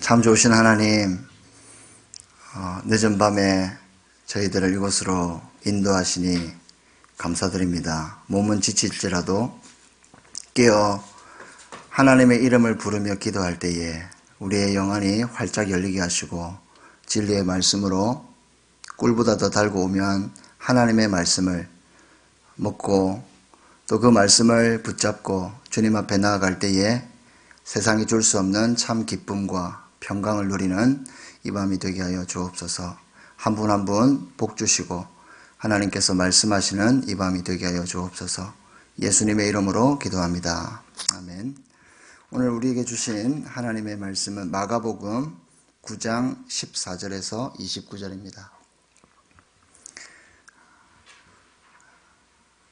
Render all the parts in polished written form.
참 좋으신 하나님, 늦은 밤에 저희들을 이곳으로 인도하시니 감사드립니다. 몸은 지칠지라도 깨어 하나님의 이름을 부르며 기도할 때에 우리의 영안이 활짝 열리게 하시고 진리의 말씀으로 꿀보다 더 달고 오면 하나님의 말씀을 먹고 또 그 말씀을 붙잡고 주님 앞에 나아갈 때에 세상이 줄 수 없는 참 기쁨과 평강을 누리는 이 밤이 되게 하여 주옵소서. 한 분 한 분 복 주시고 하나님께서 말씀하시는 이 밤이 되게 하여 주옵소서. 예수님의 이름으로 기도합니다. 아멘. 오늘 우리에게 주신 하나님의 말씀은 마가복음 9장 14절에서 29절입니다.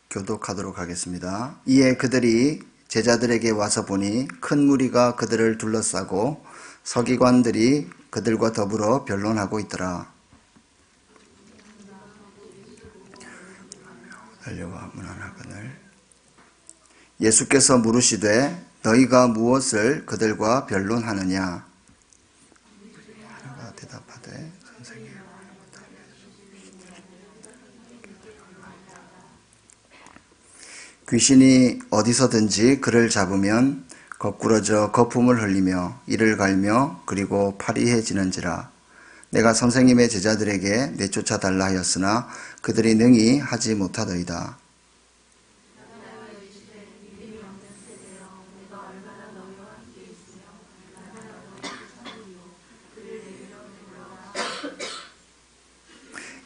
교독하도록 하겠습니다. 이에 그들이 제자들에게 와서 보니 큰 무리가 그들을 둘러싸고 서기관들이 그들과 더불어 변론하고 있더라. 달려와 문안하거늘 예수께서 물으시되 너희가 무엇을 그들과 변론하느냐? 하나가 대답하되 선생님, 귀신이 어디서든지 그를 잡으면 거꾸러져 거품을 흘리며 이를 갈며 그리고 파리해지는지라. 내가 선생님의 제자들에게 내쫓아 달라 하였으나 그들이 능히 하지 못하더이다.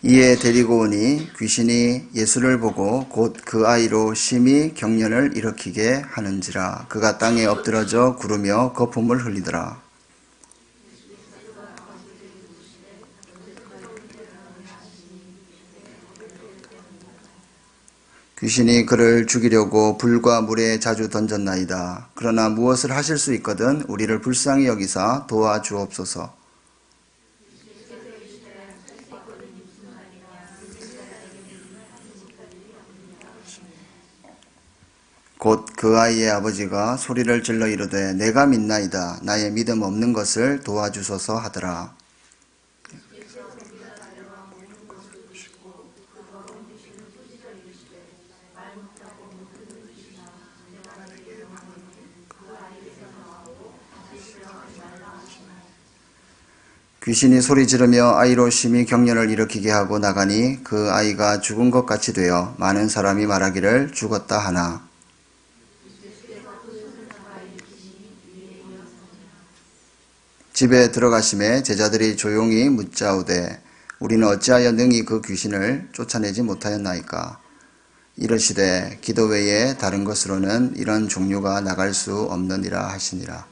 이에 데리고 오니 귀신이 예수를 보고 곧 그 아이로 심히 경련을 일으키게 하는지라. 그가 땅에 엎드러져 구르며 거품을 흘리더라. 귀신이 그를 죽이려고 불과 물에 자주 던졌나이다. 그러나 무엇을 하실 수 있거든 우리를 불쌍히 여기사 도와주옵소서. 곧 그 아이의 아버지가 소리를 질러 이르되 내가 믿나이다. 나의 믿음 없는 것을 도와주소서 하더라. 귀신이 소리 지르며 아이로 심히 경련을 일으키게 하고 나가니 그 아이가 죽은 것 같이 되어 많은 사람이 말하기를 죽었다 하나. 집에 들어가심에 제자들이 조용히 묻자오되 우리는 어찌하여 능히 그 귀신을 쫓아내지 못하였나이까. 이르시되 기도 외에 다른 것으로는 이런 종류가 나갈 수 없느니라 하시니라.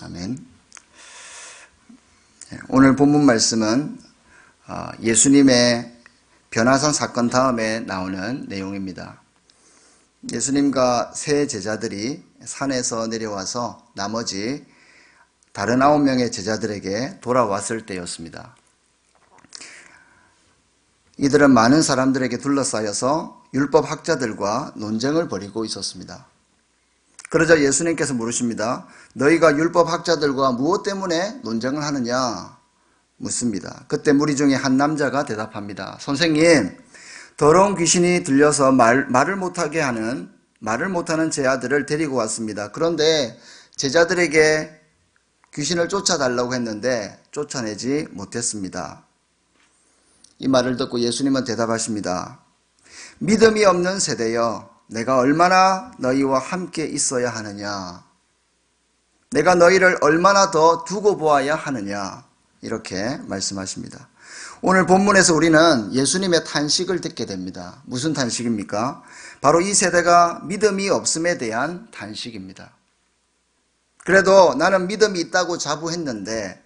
아멘. 오늘 본문 말씀은 예수님의 변화산 사건 다음에 나오는 내용입니다. 예수님과 세 제자들이 산에서 내려와서 나머지 다른 9명의 제자들에게 돌아왔을 때였습니다. 이들은 많은 사람들에게 둘러싸여서 율법 학자들과 논쟁을 벌이고 있었습니다. 그러자 예수님께서 물으십니다. 너희가 율법 학자들과 무엇 때문에 논쟁을 하느냐? 묻습니다. 그때 무리 중에 한 남자가 대답합니다. 선생님, 더러운 귀신이 들려서 말을 못하는 제 아들을 데리고 왔습니다. 그런데 제자들에게 귀신을 쫓아달라고 했는데 쫓아내지 못했습니다. 이 말을 듣고 예수님은 대답하십니다. 믿음이 없는 세대여, 내가 얼마나 너희와 함께 있어야 하느냐? 내가 너희를 얼마나 더 두고 보아야 하느냐? 이렇게 말씀하십니다. 오늘 본문에서 우리는 예수님의 탄식을 듣게 됩니다. 무슨 탄식입니까? 바로 이 세대가 믿음이 없음에 대한 탄식입니다. 그래도 나는 믿음이 있다고 자부했는데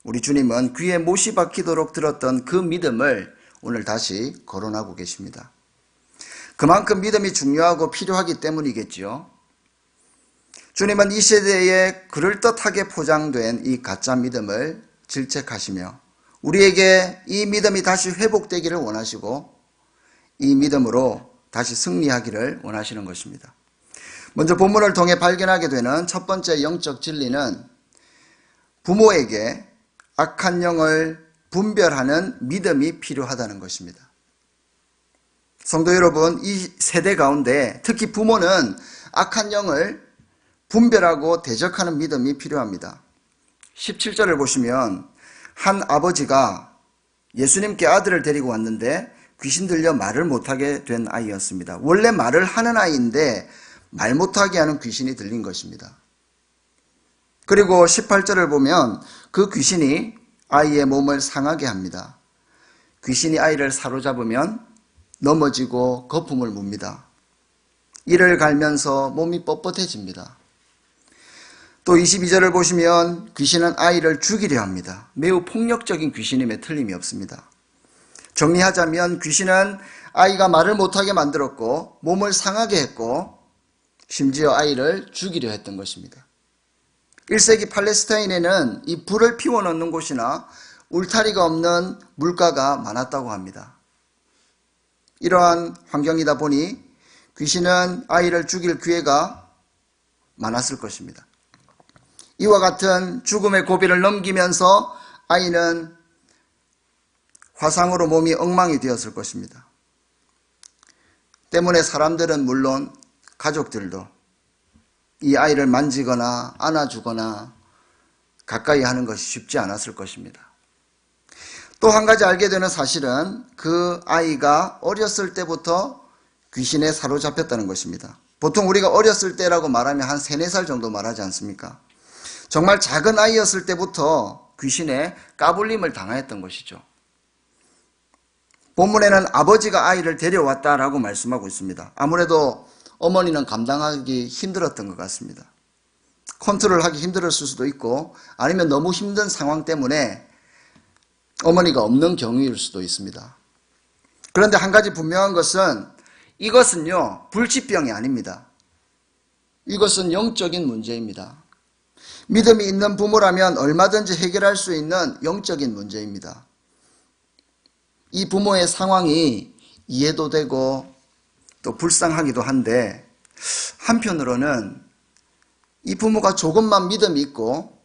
우리 주님은 귀에 못이 박히도록 들었던 그 믿음을 오늘 다시 거론하고 계십니다. 그만큼 믿음이 중요하고 필요하기 때문이겠지요. 주님은 이 시대에 그럴듯하게 포장된 이 가짜 믿음을 질책하시며 우리에게 이 믿음이 다시 회복되기를 원하시고 이 믿음으로 다시 승리하기를 원하시는 것입니다. 먼저 본문을 통해 발견하게 되는 첫 번째 영적 진리는 부모에게 악한 영을 분별하는 믿음이 필요하다는 것입니다. 성도 여러분, 이 세대 가운데 특히 부모는 악한 영을 분별하고 대적하는 믿음이 필요합니다. 17절을 보시면 한 아버지가 예수님께 아들을 데리고 왔는데 귀신 들려 말을 못하게 된 아이였습니다. 원래 말을 하는 아이인데 말 못하게 하는 귀신이 들린 것입니다. 그리고 18절을 보면 그 귀신이 아이의 몸을 상하게 합니다. 귀신이 아이를 사로잡으면 넘어지고 거품을 뭅니다. 이를 갈면서 몸이 뻣뻣해집니다. 또 22절을 보시면 귀신은 아이를 죽이려 합니다. 매우 폭력적인 귀신임에 틀림이 없습니다. 정리하자면 귀신은 아이가 말을 못하게 만들었고 몸을 상하게 했고 심지어 아이를 죽이려 했던 것입니다. 1세기 팔레스타인에는 이 불을 피워넣는 곳이나 울타리가 없는 물가가 많았다고 합니다. 이러한 환경이다 보니 귀신은 아이를 죽일 기회가 많았을 것입니다. 이와 같은 죽음의 고비를 넘기면서 아이는 화상으로 몸이 엉망이 되었을 것입니다. 때문에 사람들은 물론 가족들도 이 아이를 만지거나 안아주거나 가까이 하는 것이 쉽지 않았을 것입니다. 또 한 가지 알게 되는 사실은 그 아이가 어렸을 때부터 귀신에 사로잡혔다는 것입니다. 보통 우리가 어렸을 때라고 말하면 한 3, 4살 정도 말하지 않습니까? 정말 작은 아이였을 때부터 귀신에 까불림을 당하였던 것이죠. 본문에는 아버지가 아이를 데려왔다라고 말씀하고 있습니다. 아무래도 어머니는 감당하기 힘들었던 것 같습니다. 컨트롤하기 힘들었을 수도 있고 아니면 너무 힘든 상황 때문에 어머니가 없는 경우일 수도 있습니다. 그런데 한 가지 분명한 것은 이것은요, 불치병이 아닙니다. 이것은 영적인 문제입니다. 믿음이 있는 부모라면 얼마든지 해결할 수 있는 영적인 문제입니다. 이 부모의 상황이 이해도 되고 또 불쌍하기도 한데 한편으로는 이 부모가 조금만 믿음이 있고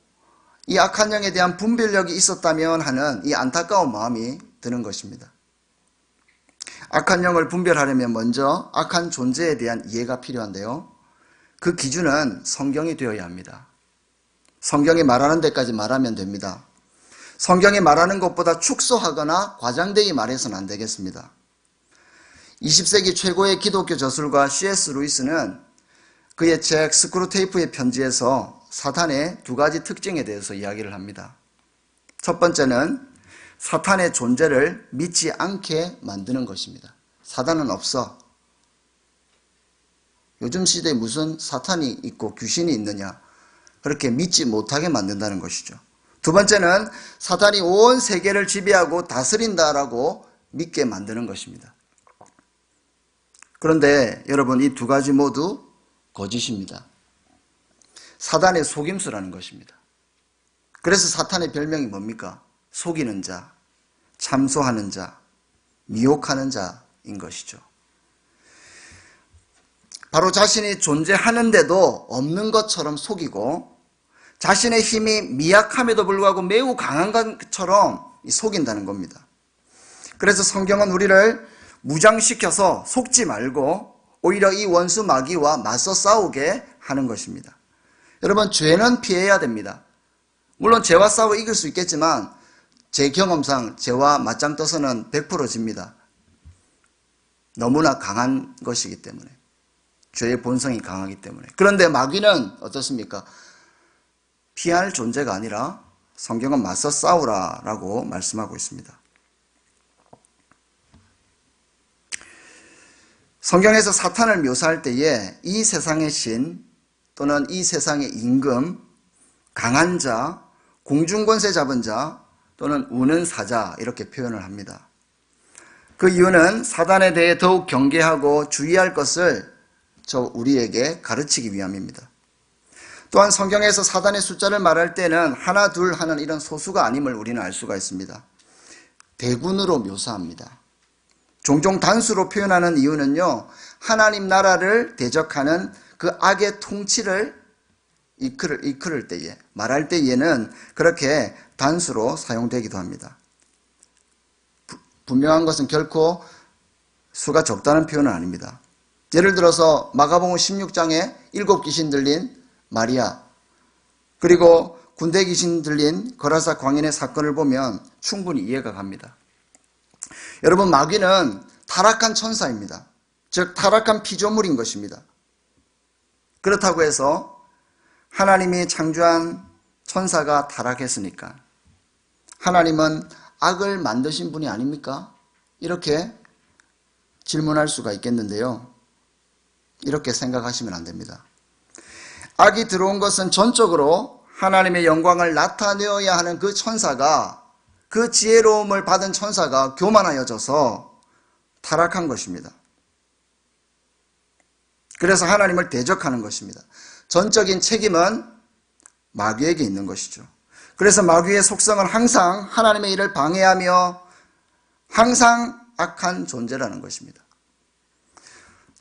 이 악한 영에 대한 분별력이 있었다면 하는 이 안타까운 마음이 드는 것입니다. 악한 영을 분별하려면 먼저 악한 존재에 대한 이해가 필요한데요. 그 기준은 성경이 되어야 합니다. 성경이 말하는 데까지 말하면 됩니다. 성경이 말하는 것보다 축소하거나 과장되게 말해서는 안 되겠습니다. 20세기 최고의 기독교 저술가 C.S. 루이스는 그의 책 스크루테이프의 편지에서 사탄의 2가지 특징에 대해서 이야기를 합니다. 첫 번째는 사탄의 존재를 믿지 않게 만드는 것입니다. 사탄은 없어. 요즘 시대에 무슨 사탄이 있고 귀신이 있느냐, 그렇게 믿지 못하게 만든다는 것이죠. 두 번째는 사탄이 온 세계를 지배하고 다스린다라고 믿게 만드는 것입니다. 그런데 여러분, 이 2가지 모두 거짓입니다. 사단의 속임수라는 것입니다. 그래서 사탄의 별명이 뭡니까? 속이는 자, 참소하는 자, 미혹하는 자인 것이죠. 바로 자신이 존재하는데도 없는 것처럼 속이고 자신의 힘이 미약함에도 불구하고 매우 강한 것처럼 속인다는 겁니다. 그래서 성경은 우리를 무장시켜서 속지 말고 오히려 이 원수 마귀와 맞서 싸우게 하는 것입니다. 여러분, 죄는 피해야 됩니다. 물론 죄와 싸워 이길 수 있겠지만 제 경험상 죄와 맞짱 떠서는 100% 집니다. 너무나 강한 것이기 때문에, 죄의 본성이 강하기 때문에. 그런데 마귀는 어떻습니까? 피할 존재가 아니라 성경은 맞서 싸우라라고 말씀하고 있습니다. 성경에서 사탄을 묘사할 때에 이 세상의 신 또는 이 세상의 임금, 강한 자, 공중권세 잡은 자 또는 우는 사자 이렇게 표현을 합니다. 그 이유는 사단에 대해 더욱 경계하고 주의할 것을 우리에게 가르치기 위함입니다. 또한 성경에서 사단의 숫자를 말할 때는 하나, 둘 하는 이런 소수가 아님을 우리는 알 수가 있습니다. 대군으로 묘사합니다. 종종 단수로 표현하는 이유는요, 하나님 나라를 대적하는 그 악의 통치를 이끌을 때에, 말할 때에는 그렇게 단수로 사용되기도 합니다. 분명한 것은 결코 수가 적다는 표현은 아닙니다. 예를 들어서 마가복음 16장에 7 귀신 들린 마리아, 그리고 군대 귀신 들린 거라사 광인의 사건을 보면 충분히 이해가 갑니다. 여러분, 마귀는 타락한 천사입니다. 즉 타락한 피조물인 것입니다. 그렇다고 해서 하나님이 창조한 천사가 타락했으니까 하나님은 악을 만드신 분이 아닙니까? 이렇게 질문할 수가 있겠는데요. 이렇게 생각하시면 안 됩니다. 악이 들어온 것은 전적으로 하나님의 영광을 나타내어야 하는 그 천사가, 그 지혜로움을 받은 천사가 교만하여져서 타락한 것입니다. 그래서 하나님을 대적하는 것입니다. 전적인 책임은 마귀에게 있는 것이죠. 그래서 마귀의 속성은 항상 하나님의 일을 방해하며 항상 악한 존재라는 것입니다.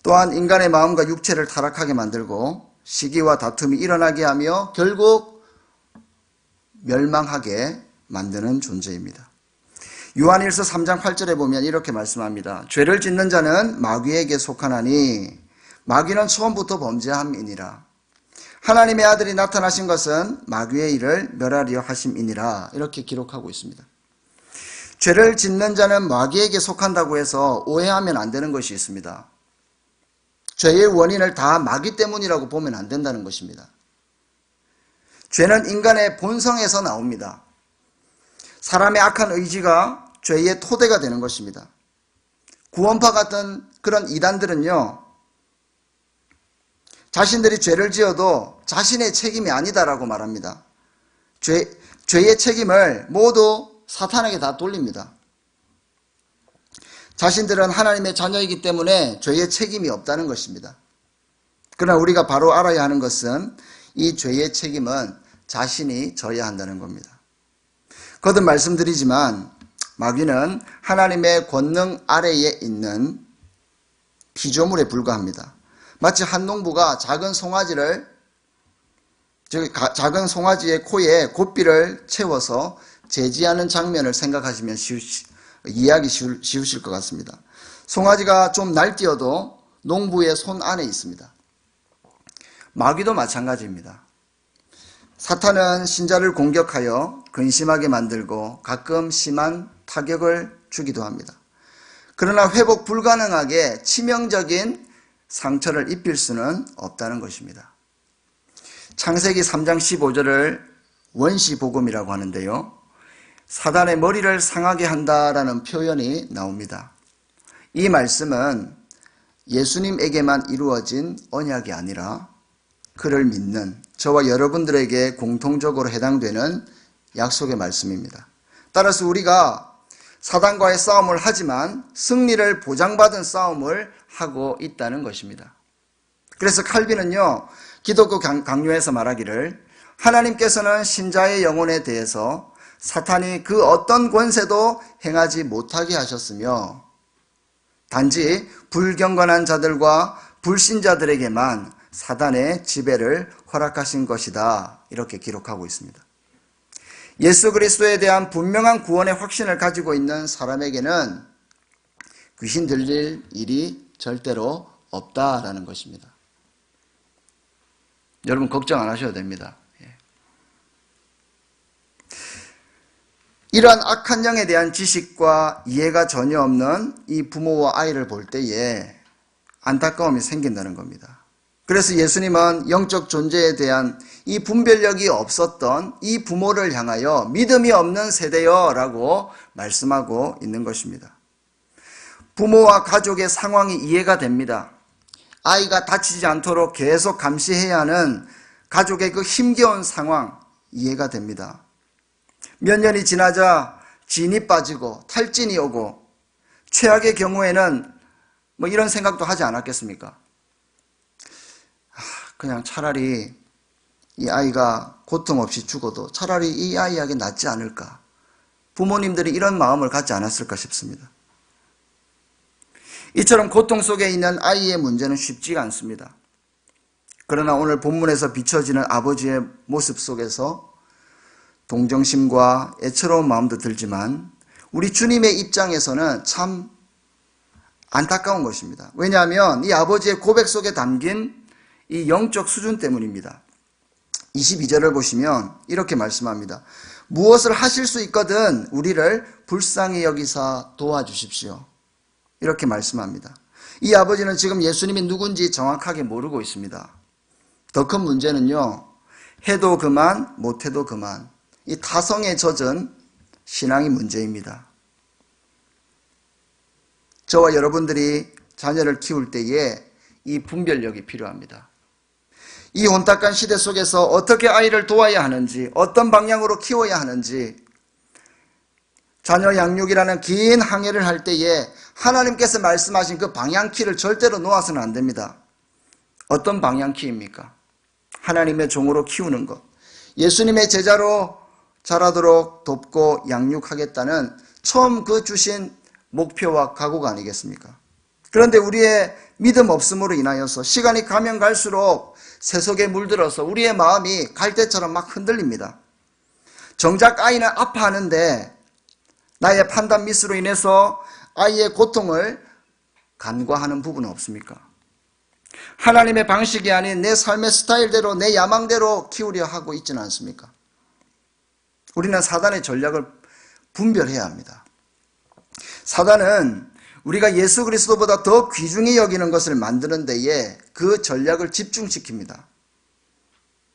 또한 인간의 마음과 육체를 타락하게 만들고 시기와 다툼이 일어나게 하며 결국 멸망하게 만드는 존재입니다. 요한일서 3장 8절에 보면 이렇게 말씀합니다. 죄를 짓는 자는 마귀에게 속하나니 마귀는 처음부터 범죄함이니라. 하나님의 아들이 나타나신 것은 마귀의 일을 멸하려 하심이니라. 이렇게 기록하고 있습니다. 죄를 짓는 자는 마귀에게 속한다고 해서 오해하면 안 되는 것이 있습니다. 죄의 원인을 다 마귀 때문이라고 보면 안 된다는 것입니다. 죄는 인간의 본성에서 나옵니다. 사람의 악한 의지가 죄의 토대가 되는 것입니다. 구원파 같은 그런 이단들은요, 자신들이 죄를 지어도 자신의 책임이 아니다라고 말합니다. 죄의 책임을 모두 사탄에게 다 돌립니다. 자신들은 하나님의 자녀이기 때문에 죄의 책임이 없다는 것입니다. 그러나 우리가 바로 알아야 하는 것은 이 죄의 책임은 자신이 져야 한다는 겁니다. 거듭 말씀드리지만 마귀는 하나님의 권능 아래에 있는 피조물에 불과합니다. 마치 한 농부가 작은 송아지의 코에 고삐를 채워서 제지하는 장면을 생각하시면 이해하기 쉬우실 것 같습니다. 송아지가 좀 날뛰어도 농부의 손 안에 있습니다. 마귀도 마찬가지입니다. 사탄은 신자를 공격하여 근심하게 만들고 가끔 심한 타격을 주기도 합니다. 그러나 회복 불가능하게 치명적인 상처를 입힐 수는 없다는 것입니다. 창세기 3장 15절을 원시복음이라고 하는데요. 사단의 머리를 상하게 한다라는 표현이 나옵니다. 이 말씀은 예수님에게만 이루어진 언약이 아니라 그를 믿는 저와 여러분들에게 공통적으로 해당되는 약속의 말씀입니다. 따라서 우리가 사단과의 싸움을 하지만 승리를 보장받은 싸움을 하고 있다는 것입니다. 그래서 칼빈은요, 기독교 강요에서 말하기를 하나님께서는 신자의 영혼에 대해서 사탄이 그 어떤 권세도 행하지 못하게 하셨으며 단지 불경건한 자들과 불신자들에게만 사단의 지배를 허락하신 것이다. 이렇게 기록하고 있습니다. 예수 그리스도에 대한 분명한 구원의 확신을 가지고 있는 사람에게는 귀신 들릴 일이 절대로 없다라는 것입니다. 여러분 걱정 안 하셔도 됩니다. 이러한 악한 영에 대한 지식과 이해가 전혀 없는 이 부모와 아이를 볼 때에 안타까움이 생긴다는 겁니다. 그래서 예수님은 영적 존재에 대한 이 분별력이 없었던 이 부모를 향하여 믿음이 없는 세대여 라고 말씀하고 있는 것입니다. 부모와 가족의 상황이 이해가 됩니다. 아이가 다치지 않도록 계속 감시해야 하는 가족의 그 힘겨운 상황 이해가 됩니다. 몇 년이 지나자 진이 빠지고 탈진이 오고 최악의 경우에는 뭐 이런 생각도 하지 않았겠습니까? 그냥 차라리 이 아이가 고통 없이 죽어도 차라리 이 아이에게 낫지 않을까. 부모님들이 이런 마음을 갖지 않았을까 싶습니다. 이처럼 고통 속에 있는 아이의 문제는 쉽지가 않습니다. 그러나 오늘 본문에서 비춰지는 아버지의 모습 속에서 동정심과 애처로운 마음도 들지만 우리 주님의 입장에서는 참 안타까운 것입니다. 왜냐하면 이 아버지의 고백 속에 담긴 이 영적 수준 때문입니다. 22절을 보시면 이렇게 말씀합니다. 무엇을 하실 수 있거든 우리를 불쌍히 여기사 도와주십시오. 이렇게 말씀합니다. 이 아버지는 지금 예수님이 누군지 정확하게 모르고 있습니다. 더 큰 문제는요, 해도 그만 못해도 그만, 이 타성에 젖은 신앙이 문제입니다. 저와 여러분들이 자녀를 키울 때에 이 분별력이 필요합니다. 이 혼탁한 시대 속에서 어떻게 아이를 도와야 하는지, 어떤 방향으로 키워야 하는지, 자녀 양육이라는 긴 항해를 할 때에 하나님께서 말씀하신 그 방향키를 절대로 놓아서는 안 됩니다. 어떤 방향키입니까? 하나님의 종으로 키우는 것, 예수님의 제자로 자라도록 돕고 양육하겠다는 처음 그 주신 목표와 각오가 아니겠습니까? 그런데 우리의 믿음 없음으로 인하여서 시간이 가면 갈수록 세속에 물들어서 우리의 마음이 갈대처럼 막 흔들립니다. 정작 아이는 아파하는데 나의 판단 미스로 인해서 아이의 고통을 간과하는 부분은 없습니까? 하나님의 방식이 아닌 내 삶의 스타일대로 내 야망대로 키우려 하고 있지는 않습니까? 우리는 사단의 전략을 분별해야 합니다. 사단은 우리가 예수 그리스도보다 더 귀중히 여기는 것을 만드는 데에 그 전략을 집중시킵니다.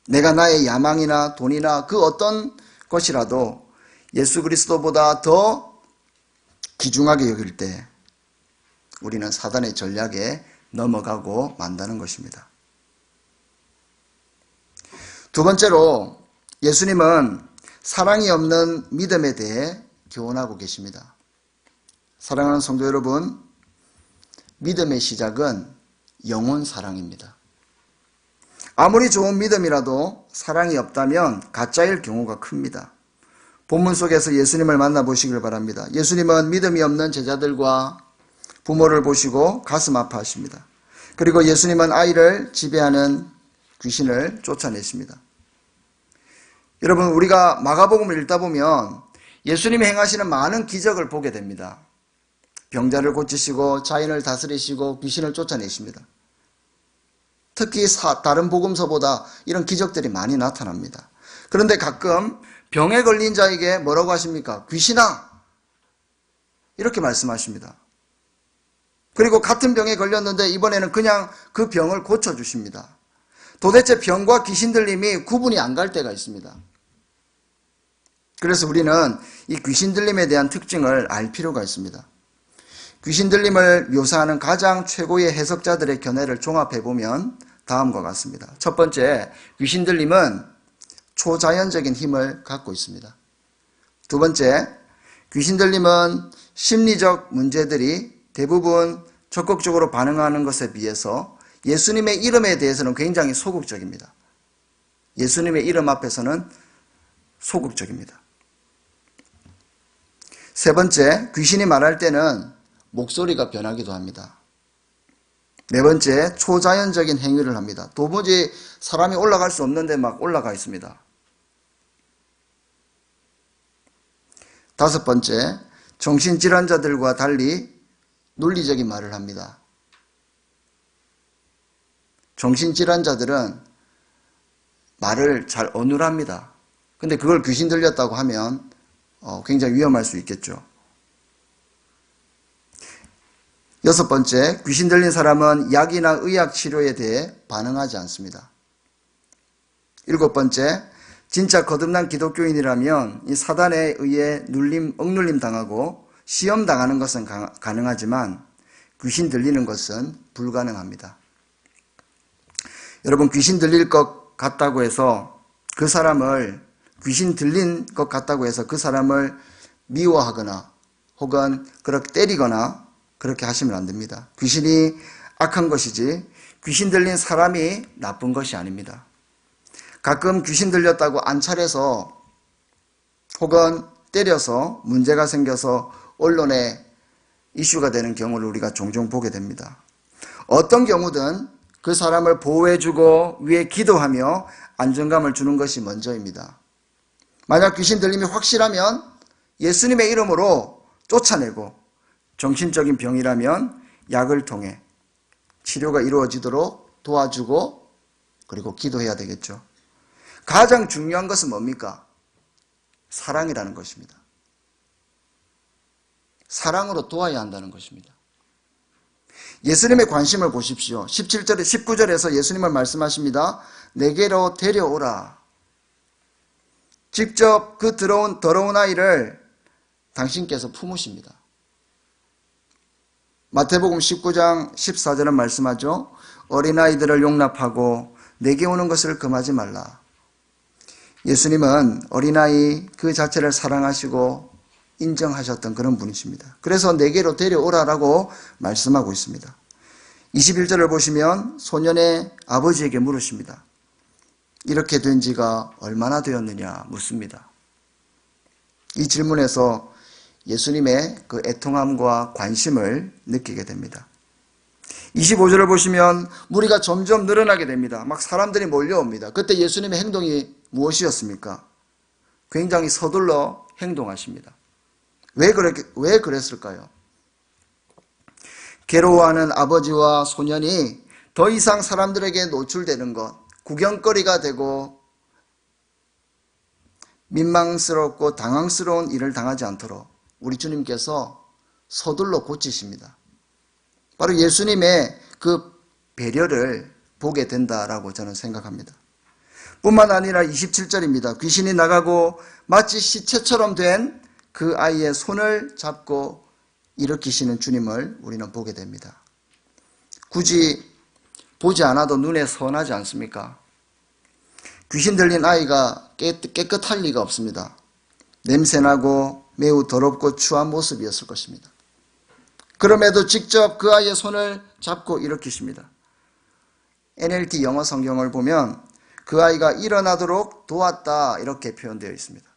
내가 나의 야망이나 돈이나 그 어떤 것이라도 예수 그리스도보다 더 귀중하게 여길 때 우리는 사단의 전략에 넘어가고 만다는 것입니다. 두 번째로 예수님은 사랑이 없는 믿음에 대해 교훈하고 계십니다. 사랑하는 성도 여러분, 믿음의 시작은 영혼 사랑입니다. 아무리 좋은 믿음이라도 사랑이 없다면 가짜일 경우가 큽니다. 본문 속에서 예수님을 만나보시길 바랍니다. 예수님은 믿음이 없는 제자들과 부모를 보시고 가슴 아파하십니다. 그리고 예수님은 아이를 지배하는 귀신을 쫓아내십니다. 여러분, 우리가 마가복음을 읽다 보면 예수님이 행하시는 많은 기적을 보게 됩니다. 병자를 고치시고 자인을 다스리시고 귀신을 쫓아내십니다. 특히 다른 복음서보다 이런 기적들이 많이 나타납니다. 그런데 가끔 병에 걸린 자에게 뭐라고 하십니까? 귀신아! 이렇게 말씀하십니다. 그리고 같은 병에 걸렸는데 이번에는 그냥 그 병을 고쳐주십니다. 도대체 병과 귀신 들림이 구분이 안 갈 때가 있습니다. 그래서 우리는 이 귀신 들림에 대한 특징을 알 필요가 있습니다. 귀신 들림을 묘사하는 가장 최고의 해석자들의 견해를 종합해보면 다음과 같습니다. 첫 번째, 귀신 들림은 초자연적인 힘을 갖고 있습니다. 두 번째, 귀신 들림은 심리적 문제들이 대부분 적극적으로 반응하는 것에 비해서 예수님의 이름에 대해서는 굉장히 소극적입니다. 예수님의 이름 앞에서는 소극적입니다. 세 번째, 귀신이 말할 때는 목소리가 변하기도 합니다. 네 번째, 초자연적인 행위를 합니다. 도무지 사람이 올라갈 수 없는데 막 올라가 있습니다. 다섯 번째, 정신질환자들과 달리 논리적인 말을 합니다. 정신질환자들은 말을 잘 어눌합니다. 근데 그걸 귀신 들렸다고 하면 굉장히 위험할 수 있겠죠. 여섯 번째, 귀신 들린 사람은 약이나 의학 치료에 대해 반응하지 않습니다. 일곱 번째, 진짜 거듭난 기독교인이라면 이 사단에 의해 억눌림 당하고 시험 당하는 것은 가능하지만 귀신 들리는 것은 불가능합니다. 여러분, 귀신 들릴 것 같다고 해서 그 사람을 귀신 들린 것 같다고 해서 그 사람을 미워하거나 혹은 그렇게 때리거나 그렇게 하시면 안 됩니다. 귀신이 악한 것이지 귀신 들린 사람이 나쁜 것이 아닙니다. 가끔 귀신 들렸다고 안찰해서 혹은 때려서 문제가 생겨서 언론에 이슈가 되는 경우를 우리가 종종 보게 됩니다. 어떤 경우든 그 사람을 보호해주고 위에 기도하며 안정감을 주는 것이 먼저입니다. 만약 귀신 들림이 확실하면 예수님의 이름으로 쫓아내고, 정신적인 병이라면 약을 통해 치료가 이루어지도록 도와주고, 그리고 기도해야 되겠죠. 가장 중요한 것은 뭡니까? 사랑이라는 것입니다. 사랑으로 도와야 한다는 것입니다. 예수님의 관심을 보십시오. 17절에 19절에서 예수님은 말씀하십니다. 내게로 데려오라. 직접 그 더러운 아이를 당신께서 품으십니다. 마태복음 19장 14절은 말씀하죠. 어린아이들을 용납하고 내게 오는 것을 금하지 말라. 예수님은 어린아이 그 자체를 사랑하시고 인정하셨던 그런 분이십니다. 그래서 내게로 데려오라라고 말씀하고 있습니다. 21절을 보시면 소년의 아버지에게 물으십니다. 이렇게 된 지가 얼마나 되었느냐 묻습니다. 이 질문에서 예수님의 그 애통함과 관심을 느끼게 됩니다. 25절을 보시면 무리가 점점 늘어나게 됩니다. 막 사람들이 몰려옵니다. 그때 예수님의 행동이 무엇이었습니까? 굉장히 서둘러 행동하십니다. 왜 그랬을까요? 괴로워하는 아버지와 소년이 더 이상 사람들에게 노출되는 것, 구경거리가 되고 민망스럽고 당황스러운 일을 당하지 않도록 우리 주님께서 서둘러 고치십니다. 바로 예수님의 그 배려를 보게 된다라고 저는 생각합니다. 뿐만 아니라 27절입니다. 귀신이 나가고 마치 시체처럼 된 그 아이의 손을 잡고 일으키시는 주님을 우리는 보게 됩니다. 굳이 보지 않아도 눈에 선하지 않습니까? 귀신 들린 아이가 깨끗할 리가 없습니다. 냄새나고 매우 더럽고 추한 모습이었을 것입니다. 그럼에도 직접 그 아이의 손을 잡고 일으키십니다. NLT 영어 성경을 보면 그 아이가 일어나도록 도왔다 이렇게 표현되어 있습니다.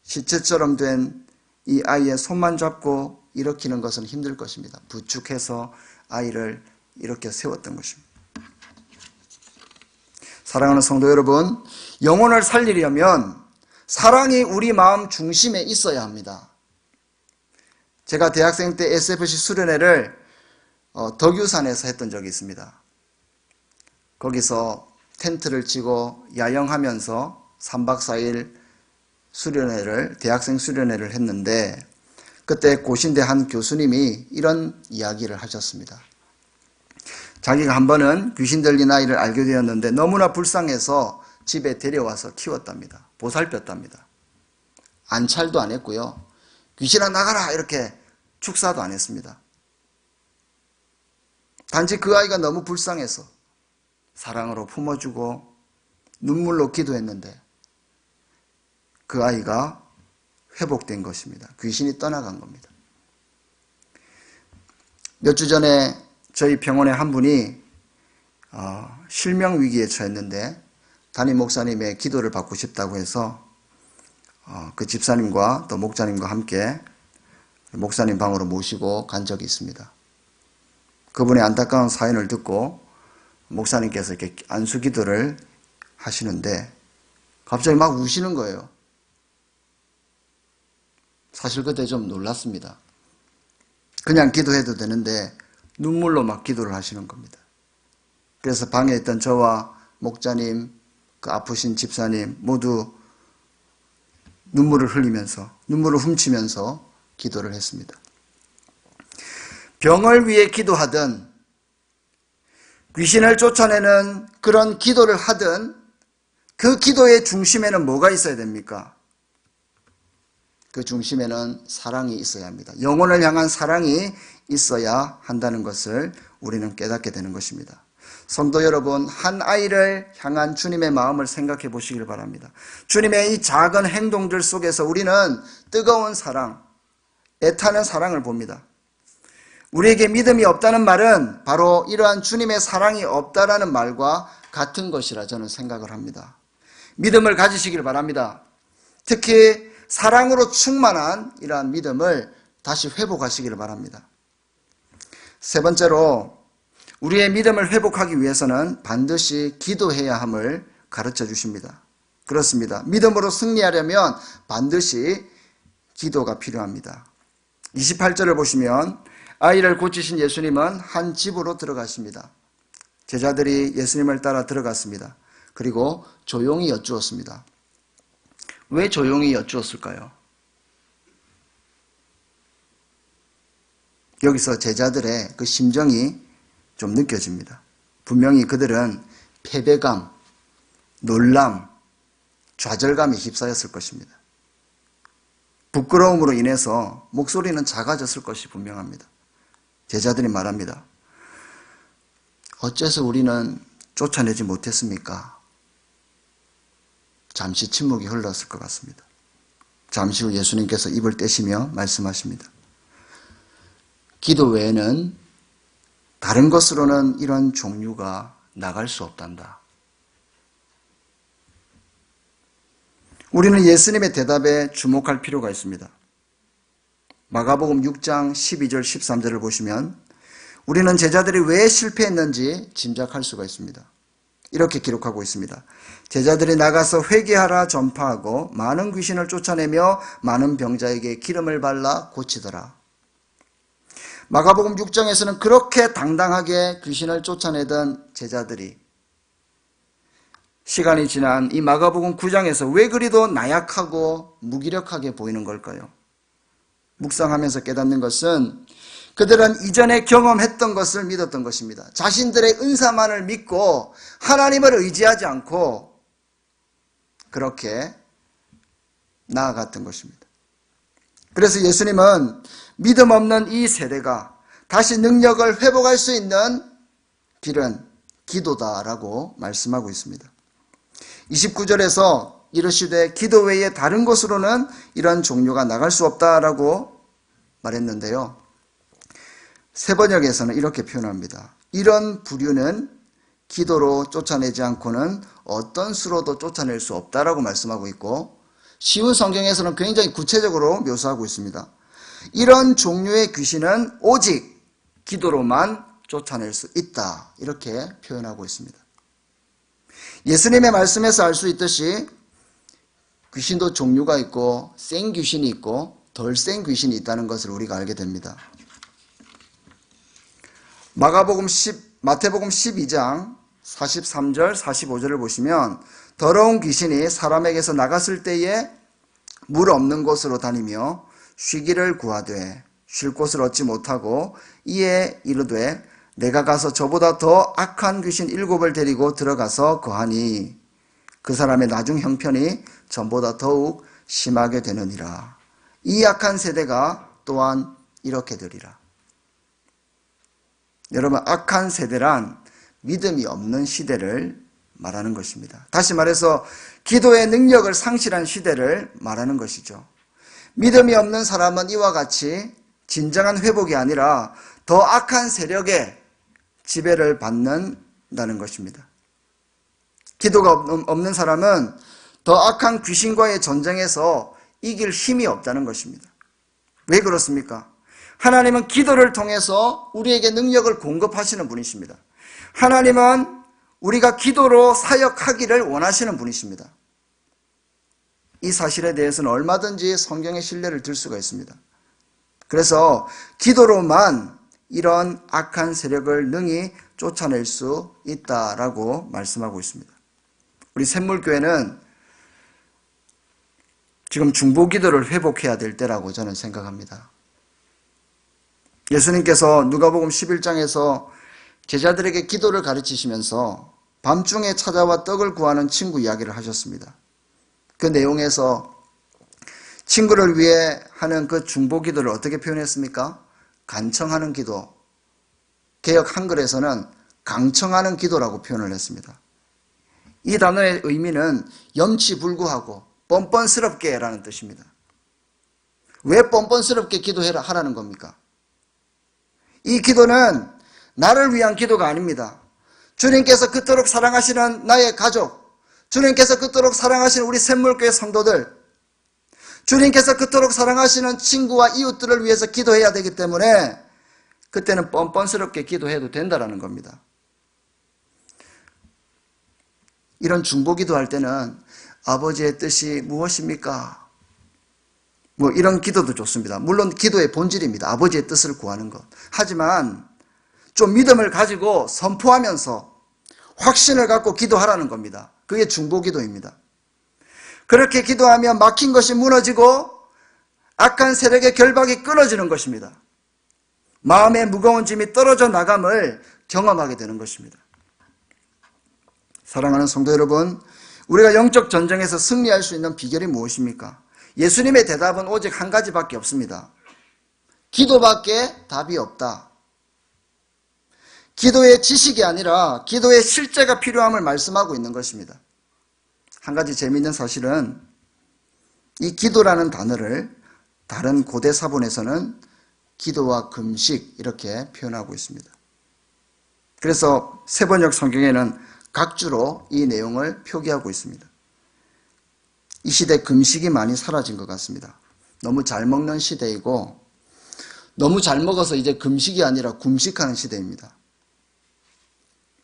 시체처럼 된 이 아이의 손만 잡고 일으키는 것은 힘들 것입니다. 부축해서 아이를 이렇게 세웠던 것입니다. 사랑하는 성도 여러분, 영혼을 살리려면 사랑이 우리 마음 중심에 있어야 합니다. 제가 대학생 때 SFC 수련회를 덕유산에서 했던 적이 있습니다. 거기서 텐트를 치고 야영하면서 3박 4일 대학생 수련회를 했는데, 그때 고신대 한 교수님이 이런 이야기를 하셨습니다. 자기가 한 번은 귀신 들린 아이를 알게 되었는데 너무나 불쌍해서 집에 데려와서 키웠답니다. 보살폈답니다. 안찰도 안 했고요. 귀신아 나가라 이렇게 축사도 안 했습니다. 단지 그 아이가 너무 불쌍해서 사랑으로 품어주고 눈물로 기도했는데 그 아이가 회복된 것입니다. 귀신이 떠나간 겁니다. 몇 주 전에 저희 병원에 한 분이 실명 위기에 처했는데 담임 목사님의 기도를 받고 싶다고 해서 그 집사님과 또 목사님과 함께 목사님 방으로 모시고 간 적이 있습니다. 그분의 안타까운 사연을 듣고 목사님께서 이렇게 안수 기도를 하시는데 갑자기 막 우시는 거예요. 사실 그때 좀 놀랐습니다. 그냥 기도해도 되는데 눈물로 막 기도를 하시는 겁니다. 그래서 방에 있던 저와 목자님, 그 아프신 집사님 모두 눈물을 훔치면서 기도를 했습니다. 병을 위해 기도하든 귀신을 쫓아내는 그런 기도를 하든 그 기도의 중심에는 뭐가 있어야 됩니까? 그 중심에는 사랑이 있어야 합니다. 영혼을 향한 사랑이 있어야 한다는 것을 우리는 깨닫게 되는 것입니다. 성도 여러분, 한 아이를 향한 주님의 마음을 생각해 보시길 바랍니다. 주님의 이 작은 행동들 속에서 우리는 뜨거운 사랑, 애타는 사랑을 봅니다. 우리에게 믿음이 없다는 말은 바로 이러한 주님의 사랑이 없다라는 말과 같은 것이라 저는 생각을 합니다. 믿음을 가지시길 바랍니다. 특히 사랑으로 충만한 이러한 믿음을 다시 회복하시기를 바랍니다. 세 번째로 우리의 믿음을 회복하기 위해서는 반드시 기도해야 함을 가르쳐 주십니다. 그렇습니다. 믿음으로 승리하려면 반드시 기도가 필요합니다. 28절을 보시면 아이를 고치신 예수님은 한 집으로 들어가십니다. 제자들이 예수님을 따라 들어갔습니다. 그리고 조용히 여쭈었습니다. 왜 조용히 여쭈었을까요? 여기서 제자들의 그 심정이 좀 느껴집니다. 분명히 그들은 패배감, 놀람, 좌절감에 휩싸였을 것입니다. 부끄러움으로 인해서 목소리는 작아졌을 것이 분명합니다. 제자들이 말합니다. 어째서 우리는 쫓아내지 못했습니까? 잠시 침묵이 흘렀을 것 같습니다. 잠시 후 예수님께서 입을 떼시며 말씀하십니다. 기도 외에는 다른 것으로는 이런 종류가 나갈 수 없단다. 우리는 예수님의 대답에 주목할 필요가 있습니다. 마가복음 6장 12절 13절을 보시면 우리는 제자들이 왜 실패했는지 짐작할 수가 있습니다. 이렇게 기록하고 있습니다. 제자들이 나가서 회개하라 전파하고 많은 귀신을 쫓아내며 많은 병자에게 기름을 발라 고치더라. 마가복음 6장에서는 그렇게 당당하게 귀신을 쫓아내던 제자들이 시간이 지난 이 마가복음 9장에서 왜 그리도 나약하고 무기력하게 보이는 걸까요? 묵상하면서 깨닫는 것은 그들은 이전에 경험했던 것을 믿었던 것입니다. 자신들의 은사만을 믿고 하나님을 의지하지 않고 그렇게 나아갔던 것입니다. 그래서 예수님은 믿음 없는 이 세대가 다시 능력을 회복할 수 있는 길은 기도다라고 말씀하고 있습니다. 29절에서 이르시되 기도 외에 다른 곳으로는 이런 종류가 나갈 수 없다라고 말했는데요. 세번역에서는 이렇게 표현합니다. 이런 부류는 기도로 쫓아내지 않고는 어떤 수로도 쫓아낼 수 없다라고 말씀하고 있고 쉬운 성경에서는 굉장히 구체적으로 묘사하고 있습니다. 이런 종류의 귀신은 오직 기도로만 쫓아낼 수 있다. 이렇게 표현하고 있습니다. 예수님의 말씀에서 알 수 있듯이 귀신도 종류가 있고 센 귀신이 있고 덜 센 귀신이 있다는 것을 우리가 알게 됩니다. 마태복음 12장 43절 45절을 보시면 더러운 귀신이 사람에게서 나갔을 때에 물 없는 곳으로 다니며 쉬기를 구하되 쉴 곳을 얻지 못하고 이에 이르되 내가 가서 저보다 더 악한 귀신 7을 데리고 들어가서 거하니 그 사람의 나중 형편이 전보다 더욱 심하게 되느니라. 이 악한 세대가 또한 이렇게 되리라. 여러분, 악한 세대란 믿음이 없는 시대를 말하는 것입니다. 다시 말해서 기도의 능력을 상실한 시대를 말하는 것이죠. 믿음이 없는 사람은 이와 같이 진정한 회복이 아니라 더 악한 세력의 지배를 받는다는 것입니다. 기도가 없는 사람은 더 악한 귀신과의 전쟁에서 이길 힘이 없다는 것입니다. 왜 그렇습니까? 하나님은 기도를 통해서 우리에게 능력을 공급하시는 분이십니다. 하나님은 우리가 기도로 사역하기를 원하시는 분이십니다. 이 사실에 대해서는 얼마든지 성경의 신뢰를 들 수가 있습니다. 그래서 기도로만 이런 악한 세력을 능히 쫓아낼 수 있다라고 말씀하고 있습니다. 우리 샘물교회는 지금 중보기도를 회복해야 될 때라고 저는 생각합니다. 예수님께서 누가복음 11장에서 제자들에게 기도를 가르치시면서 밤중에 찾아와 떡을 구하는 친구 이야기를 하셨습니다. 그 내용에서 친구를 위해 하는 그 중보기도를 어떻게 표현했습니까? 간청하는 기도. 개역 한글에서는 강청하는 기도라고 표현을 했습니다. 이 단어의 의미는 염치불구하고 뻔뻔스럽게 라는 뜻입니다. 왜 뻔뻔스럽게 하라는 겁니까? 이 기도는 나를 위한 기도가 아닙니다. 주님께서 그토록 사랑하시는 나의 가족, 주님께서 그토록 사랑하시는 우리 샘물교회 성도들, 주님께서 그토록 사랑하시는 친구와 이웃들을 위해서 기도해야 되기 때문에 그때는 뻔뻔스럽게 기도해도 된다라는 겁니다. 이런 중보기도 할 때는 아버지의 뜻이 무엇입니까? 뭐 이런 기도도 좋습니다. 물론 기도의 본질입니다. 아버지의 뜻을 구하는 것. 하지만 좀 믿음을 가지고 선포하면서 확신을 갖고 기도하라는 겁니다. 그게 중보기도입니다. 그렇게 기도하면 막힌 것이 무너지고 악한 세력의 결박이 끊어지는 것입니다. 마음의 무거운 짐이 떨어져 나감을 경험하게 되는 것입니다. 사랑하는 성도 여러분, 우리가 영적 전쟁에서 승리할 수 있는 비결이 무엇입니까? 예수님의 대답은 오직 한 가지밖에 없습니다. 기도밖에 답이 없다. 기도의 지식이 아니라 기도의 실제가 필요함을 말씀하고 있는 것입니다. 한 가지 재미있는 사실은 이 기도라는 단어를 다른 고대 사본에서는 기도와 금식 이렇게 표현하고 있습니다. 그래서 세번역 성경에는 각주로 이 내용을 표기하고 있습니다. 이 시대 금식이 많이 사라진 것 같습니다. 너무 잘 먹는 시대이고 너무 잘 먹어서 이제 금식이 아니라 굶식하는 시대입니다.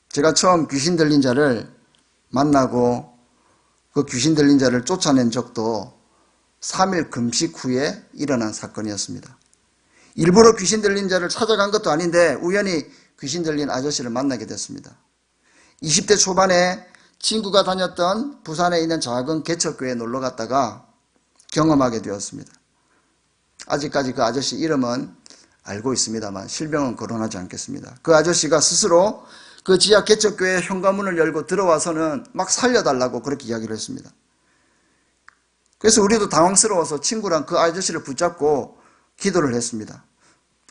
제가 처음 귀신 들린 자를 만나고 그 귀신 들린 자를 쫓아낸 적도 3일 금식 후에 일어난 사건이었습니다. 일부러 귀신 들린 자를 찾아간 것도 아닌데 우연히 귀신 들린 아저씨를 만나게 됐습니다. 20대 초반에 친구가 다녔던 부산에 있는 작은 개척교회에 놀러 갔다가 경험하게 되었습니다. 아직까지 그 아저씨 이름은 알고 있습니다만 실명은 거론하지 않겠습니다. 그 아저씨가 스스로 그 지하 개척교회 현관문을 열고 들어와서는 막 살려달라고 그렇게 이야기를 했습니다. 그래서 우리도 당황스러워서 친구랑 그 아저씨를 붙잡고 기도를 했습니다.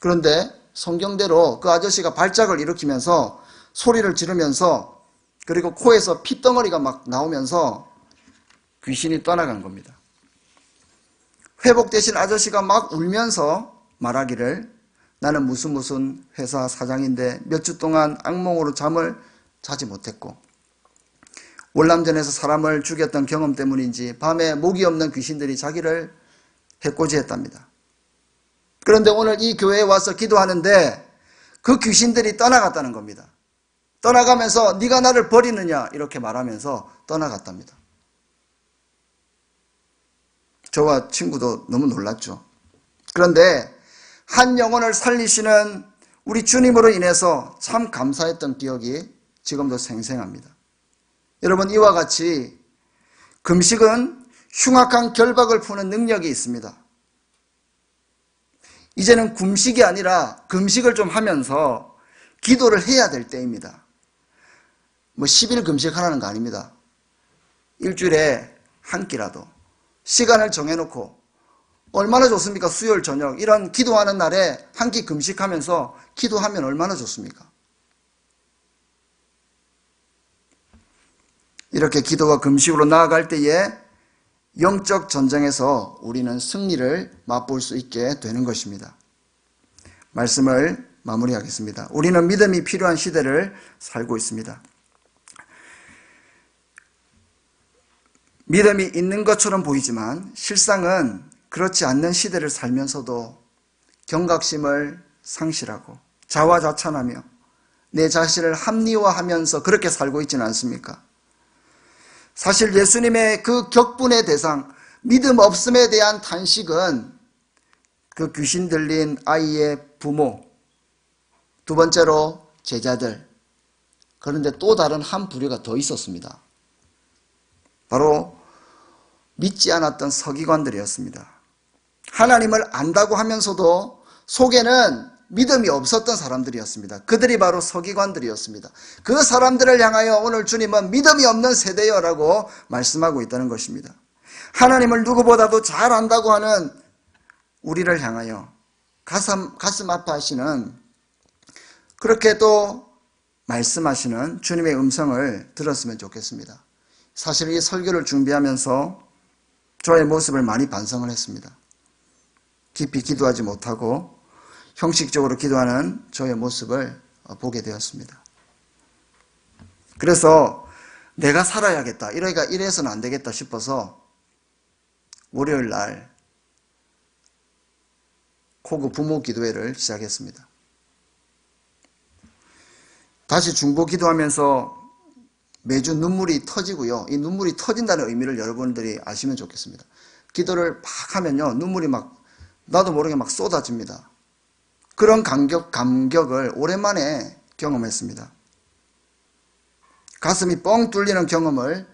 그런데 성경대로 그 아저씨가 발작을 일으키면서 소리를 지르면서 그리고 코에서 핏덩어리가 막 나오면서 귀신이 떠나간 겁니다. 회복되신 아저씨가 막 울면서 말하기를 나는 무슨 회사 사장인데 몇 주 동안 악몽으로 잠을 자지 못했고 월남전에서 사람을 죽였던 경험 때문인지 밤에 목이 없는 귀신들이 자기를 해코지했답니다. 그런데 오늘 이 교회에 와서 기도하는데 그 귀신들이 떠나갔다는 겁니다. 떠나가면서 네가 나를 버리느냐 이렇게 말하면서 떠나갔답니다. 저와 친구도 너무 놀랐죠. 그런데 한 영혼을 살리시는 우리 주님으로 인해서 참 감사했던 기억이 지금도 생생합니다. 여러분, 이와 같이 금식은 흉악한 결박을 푸는 능력이 있습니다. 이제는 굶식이 아니라 금식을 좀 하면서 기도를 해야 될 때입니다. 10일 금식하라는 거 아닙니다. 일주일에 한 끼라도 시간을 정해놓고 얼마나 좋습니까? 수요일 저녁 이런 기도하는 날에 한 끼 금식하면서 기도하면 얼마나 좋습니까? 이렇게 기도와 금식으로 나아갈 때에 영적 전쟁에서 우리는 승리를 맛볼 수 있게 되는 것입니다. 말씀을 마무리하겠습니다. 우리는 믿음이 필요한 시대를 살고 있습니다. 믿음이 있는 것처럼 보이지만 실상은 그렇지 않는 시대를 살면서도 경각심을 상실하고 자화자찬하며 내 자신을 합리화하면서 그렇게 살고 있지는 않습니까? 사실 예수님의 그 격분의 대상, 믿음 없음에 대한 탄식은 그 귀신 들린 아이의 부모, 두 번째로 제자들, 그런데 또 다른 한 부류가 더 있었습니다. 바로 믿지 않았던 서기관들이었습니다. 하나님을 안다고 하면서도 속에는 믿음이 없었던 사람들이었습니다. 그들이 바로 서기관들이었습니다. 그 사람들을 향하여 오늘 주님은 믿음이 없는 세대여라고 말씀하고 있다는 것입니다. 하나님을 누구보다도 잘 안다고 하는 우리를 향하여 가슴 아파하시는, 그렇게 또 말씀하시는 주님의 음성을 들었으면 좋겠습니다. 사실 이 설교를 준비하면서 저의 모습을 많이 반성을 했습니다. 깊이 기도하지 못하고 형식적으로 기도하는 저의 모습을 보게 되었습니다. 그래서 내가 살아야겠다, 이래서는 안 되겠다 싶어서 월요일 날 호구 부모 기도회를 시작했습니다. 다시 중보 기도하면서 매주 눈물이 터지고요. 이 눈물이 터진다는 의미를 여러분들이 아시면 좋겠습니다. 기도를 막 하면요, 눈물이 막 나도 모르게 막 쏟아집니다. 그런 감격을 오랜만에 경험했습니다. 가슴이 뻥 뚫리는 경험을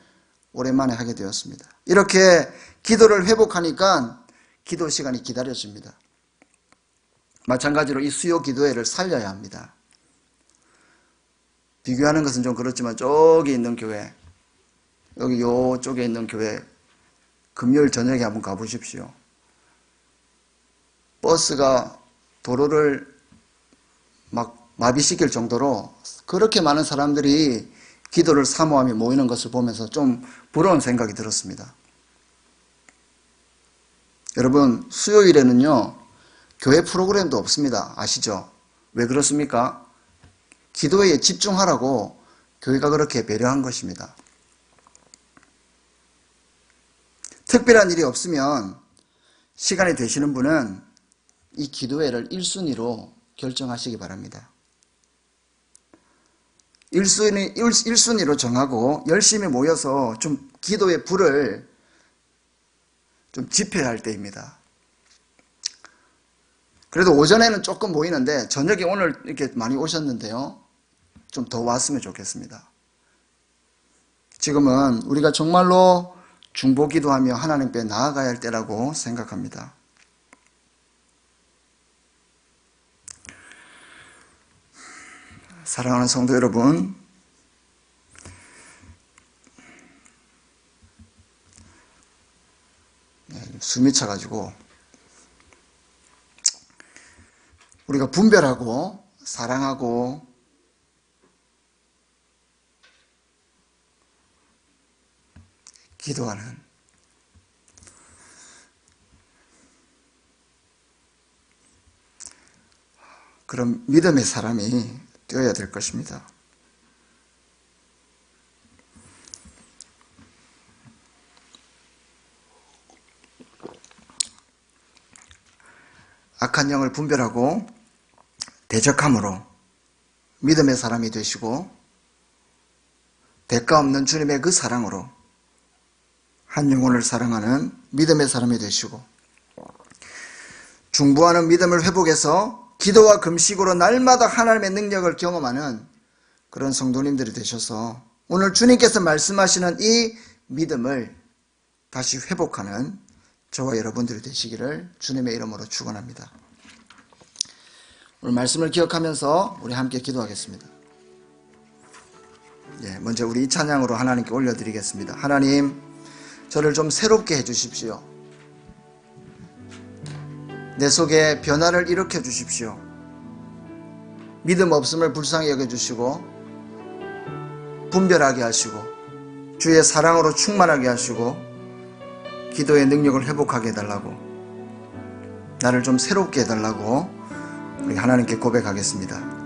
오랜만에 하게 되었습니다. 이렇게 기도를 회복하니까 기도 시간이 기다려집니다. 마찬가지로 이 수요 기도회를 살려야 합니다. 비교하는 것은 좀 그렇지만 저기 있는 교회, 여기 요쪽에 있는 교회 금요일 저녁에 한번 가보십시오. 버스가 도로를 막 마비시킬 정도로 그렇게 많은 사람들이 기도를 사모하며 모이는 것을 보면서 좀 부러운 생각이 들었습니다. 여러분, 수요일에는요, 교회 프로그램도 없습니다. 아시죠? 왜 그렇습니까? 기도에 집중하라고 교회가 그렇게 배려한 것입니다. 특별한 일이 없으면 시간이 되시는 분은 이 기도회를 1순위로 결정하시기 바랍니다. 1순위로 정하고 열심히 모여서 좀 기도의 불을 좀 지펴야 할 때입니다. 그래도 오전에는 조금 모이는데 저녁에 오늘 이렇게 많이 오셨는데요, 좀 더 왔으면 좋겠습니다. 지금은 우리가 정말로 중보 기도하며 하나님께 나아가야 할 때라고 생각합니다. 사랑하는 성도 여러분, 숨이 차가지고 우리가 분별하고 사랑하고 기도하는 그런 믿음의 사람이 되어야 될 것입니다. 악한 영을 분별하고 대적함으로 믿음의 사람이 되시고, 대가 없는 주님의 그 사랑으로 한 영혼을 사랑하는 믿음의 사람이 되시고, 중보하는 믿음을 회복해서 기도와 금식으로 날마다 하나님의 능력을 경험하는 그런 성도님들이 되셔서 오늘 주님께서 말씀하시는 이 믿음을 다시 회복하는 저와 여러분들이 되시기를 주님의 이름으로 축원합니다. 오늘 말씀을 기억하면서 우리 함께 기도하겠습니다. 먼저 우리 이 찬양으로 하나님께 올려드리겠습니다. 하나님, 저를 좀 새롭게 해주십시오. 내 속에 변화를 일으켜 주십시오. 믿음 없음을 불쌍히 여겨주시고 분별하게 하시고 주의 사랑으로 충만하게 하시고 기도의 능력을 회복하게 해달라고, 나를 좀 새롭게 해달라고 우리 하나님께 고백하겠습니다.